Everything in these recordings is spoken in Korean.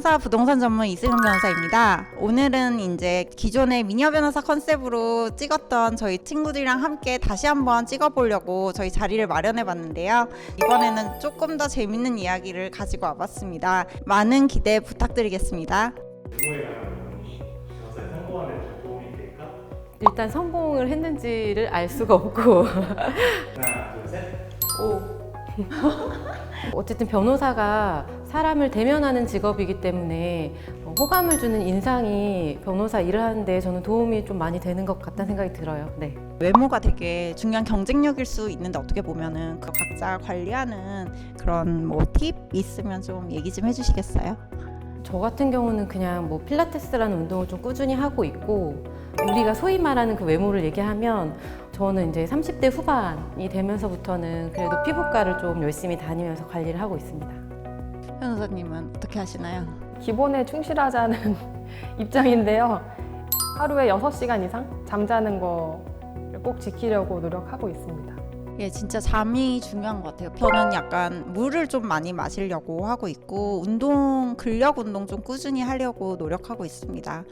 상사 부동산 전문 이승은 변호사입니다. 오늘은 이제 기존의 미녀 변호사 컨셉으로 찍었던 저희 친구들이랑 함께 다시 한번 찍어보려고 저희 자리를 마련해 봤는데요. 이번에는 조금 더 재밌는 이야기를 가지고 와봤습니다. 많은 기대 부탁드리겠습니다. 변호사에 성공하는 데 도움이 될까? 일단 성공을 했는지를 알 수가 없고 하나, 둘, 셋. 어쨌든 변호사가 사람을 대면하는 직업이기 때문에 호감을 주는 인상이 변호사 일을 하는데 저는 도움이 좀 많이 되는 것 같다는 생각이 들어요. 네. 외모가 되게 중요한 경쟁력일 수 있는데 어떻게 보면은 그 각자 관리하는 그런 뭐 팁 있으면 좀 얘기 좀 해주시겠어요? 저 같은 경우는 그냥 뭐 필라테스라는 운동을 좀 꾸준히 하고 있고, 우리가 소위 말하는 그 외모를 얘기하면 저는 이제 30대 후반이 되면서부터는 그래도 피부과를 좀 열심히 다니면서 관리를 하고 있습니다. 변호사님은 어떻게 하시나요? 기본에 충실하자는 입장인데요. 하루에 6시간 이상 잠자는 거를 꼭 지키려고 노력하고 있습니다. 예, 진짜 잠이 중요한 것 같아요. 저는 약간 물을 좀 많이 마시려고 하고 있고 근력 운동 좀 꾸준히 하려고 노력하고 있습니다.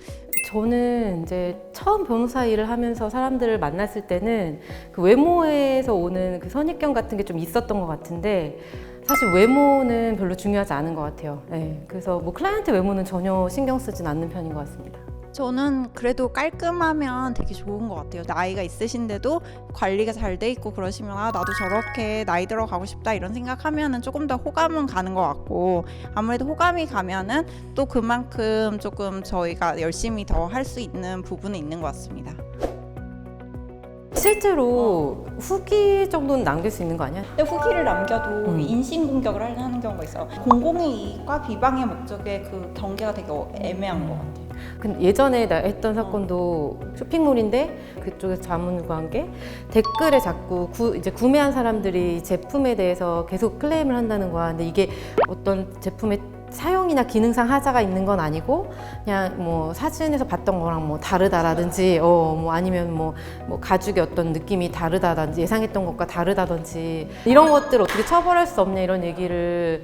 저는 이제 처음 변호사 일을 하면서 사람들을 만났을 때는 그 외모에서 오는 그 선입견 같은 게 좀 있었던 것 같은데, 사실 외모는 별로 중요하지 않은 것 같아요. 네, 그래서 뭐 클라이언트 외모는 전혀 신경 쓰진 않는 편인 것 같습니다. 저는 그래도 깔끔하면 되게 좋은 것 같아요. 나이가 있으신데도 관리가 잘 돼 있고 그러시면 나도 저렇게 나이 들어 가고 싶다 이런 생각하면은 조금 더 호감은 가는 것 같고, 아무래도 호감이 가면은 또 그만큼 조금 저희가 열심히 더 할 수 있는 부분이 있는 것 같습니다. 실제로 후기 정도는 남길 수 있는 거 아니야? 근데 후기를 남겨도 인신공격을 하는 경우가 있어요. 공공의 이익과 비방의 목적의 그 경계가 되게 애매한 것 같아요. 근데 예전에 나 했던 사건도 쇼핑몰인데 그쪽에서 자문을 구한 게 댓글에 자꾸 이제 구매한 사람들이 제품에 대해서 계속 클레임을 한다는 거야. 근데 이게 어떤 제품의 사용이나 기능상 하자가 있는 건 아니고 그냥 뭐 사진에서 봤던 거랑 뭐 다르다라든지 뭐 아니면 뭐 가죽의 어떤 느낌이 다르다든지 예상했던 것과 다르다든지 이런 것들 어떻게 처벌할 수 없냐 이런 얘기를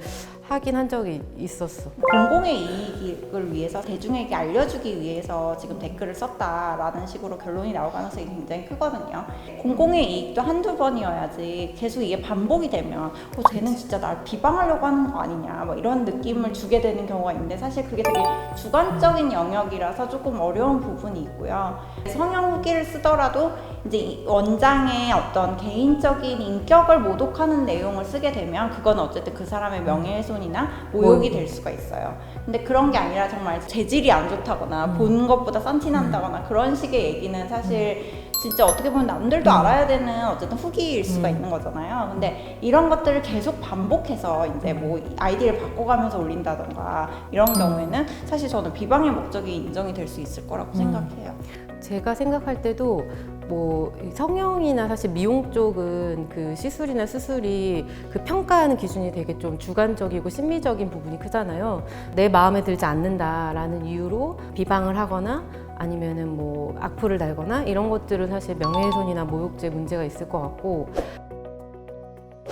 하긴 한 적이 있었어. 공공의 이익을 위해서 대중에게 알려주기 위해서 지금 댓글을 썼다라는 식으로 결론이 나올 가능성이 굉장히 크거든요. 공공의 이익도 한두 번이어야지 계속 이게 반복이 되면 쟤는 진짜 날 비방하려고 하는 거 아니냐 뭐 이런 느낌을 주게 되는 경우가 있는데, 사실 그게 되게 주관적인 영역이라서 조금 어려운 부분이 있고요. 성형 후기를 쓰더라도 이제 원장의 어떤 개인적인 인격을 모독하는 내용을 쓰게 되면 그건 어쨌든 그 사람의 명예훼손이나 모욕이 될 수가 있어요. 근데 그런 게 아니라 정말 재질이 안 좋다거나 보는 것보다 썬티난다거나 그런 식의 얘기는 사실 진짜 어떻게 보면 남들도 알아야 되는 어쨌든 후기일 수가 있는 거잖아요. 근데 이런 것들을 계속 반복해서 이제 뭐 아이디를 바꿔가면서 올린다던가 이런 경우에는 사실 저는 비방의 목적이 인정이 될 수 있을 거라고 생각해요. 제가 생각할 때도 뭐 성형이나 사실 미용 쪽은 그 시술이나 수술이 그 평가하는 기준이 되게 좀 주관적이고 심리적인 부분이 크잖아요. 내 마음에 들지 않는다라는 이유로 비방을 하거나 아니면은 뭐 악플을 달거나 이런 것들은 사실 명예훼손이나 모욕죄 문제가 있을 것 같고,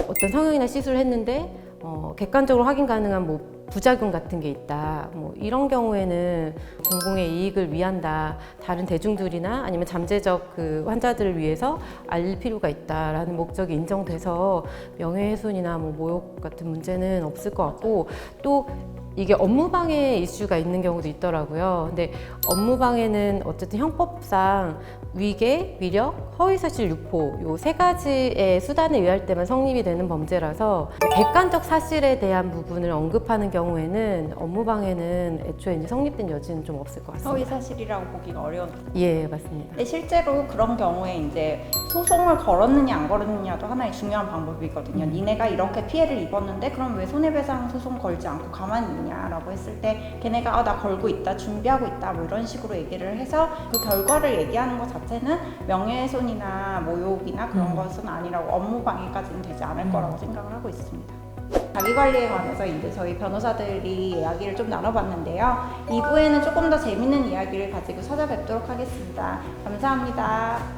어떤 성형이나 시술을 했는데 객관적으로 확인 가능한 뭐 부작용 같은 게 있다. 뭐 이런 경우에는 공공의 이익을 위한다. 다른 대중들이나 아니면 잠재적 그 환자들을 위해서 알릴 필요가 있다라는 목적이 인정돼서 명예훼손이나 뭐 모욕 같은 문제는 없을 것 같고, 또 이게 업무방해 이슈가 있는 경우도 있더라고요. 근데 업무방해는 어쨌든 형법상 위계, 위력, 허위사실 유포 요 세 가지의 수단에 의할 때만 성립이 되는 범죄라서 객관적 사실에 대한 부분을 언급하는 경우에는 업무방해는 애초에 이제 성립된 여지는 좀 없을 것 같습니다. 허위 사실이라고 보기가 어려운. 예, 맞습니다. 근데 실제로 그런 경우에 이제 소송을 걸었느냐 안 걸었느냐도 하나의 중요한 방법이거든요. 니네가 이렇게 피해를 입었는데 그럼 왜 손해배상 소송 걸지 않고 가만히 있냐라고 했을 때 걔네가 나 걸고 있다, 준비하고 있다 뭐 이런 식으로 얘기를 해서 그 결과를 얘기하는 것 자체는 명예훼손이나 모욕이나 그런 것은 아니라고, 업무방해까지는 되지 않을 거라고 생각을 하고 있습니다. 자기관리에 관해서 이제 저희 변호사들이 이야기를 좀 나눠봤는데요. 2부에는 조금 더 재밌는 이야기를 가지고 찾아뵙도록 하겠습니다. 감사합니다.